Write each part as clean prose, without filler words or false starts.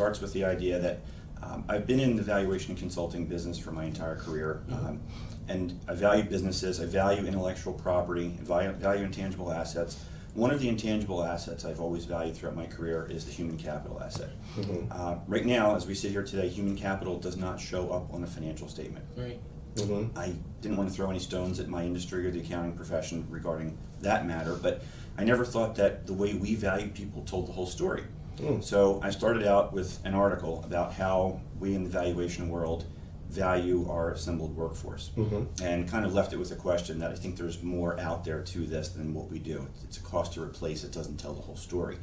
starts with the idea that I've been in the valuation and consulting business for my entire career, and I value businesses, I value intellectual property, value intangible assets. One of the intangible assets I've always valued throughout my career is the human capital asset. Right now, as we sit here today, human capital does not show up on a financial statement. Right. I didn't want to throw any stones at my industry or the accounting profession regarding that matter, but I never thought that the way we value people told the whole story. So I started out with an article about how we in the valuation world value our assembled workforce, and kind of left it with a question that I think there's more out there to this than what we do. It's a cost to replace, it doesn't tell the whole story.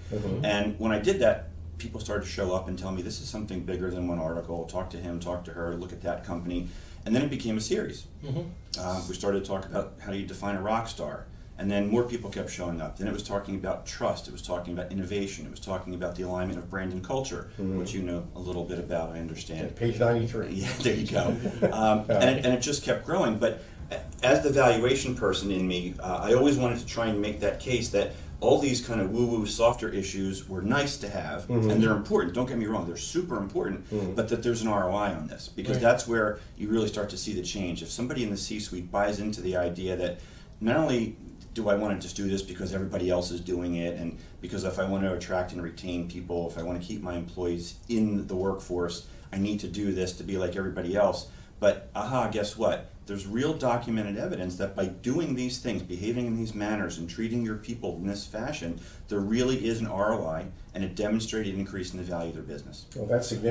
And when I did that, people started to show up and tell me this is something bigger than one article, talk to him, talk to her, look at that company, and then it became a series. We started to talk about how do you define a rock star, and then more people kept showing up. Then it was talking about trust, it was talking about innovation, it was talking about the alignment of brand and culture, which you know a little bit about, I understand. Page 93. Yeah, there you go. And it just kept growing, but as the valuation person in me, I always wanted to try and make that case that all these kind of woo-woo softer issues were nice to have, and they're important, don't get me wrong, they're super important, but that there's an ROI on this, because that's where you really start to see the change. If somebody in the C-suite buys into the idea that not only do I want to just do this because everybody else is doing it, and because if I want to attract and retain people, if I want to keep my employees in the workforce, I need to do this to be like everybody else. But guess what? There's real documented evidence that by doing these things, behaving in these manners, and treating your people in this fashion, there really is an ROI and a demonstrated increase in the value of their business. Well, that's significant.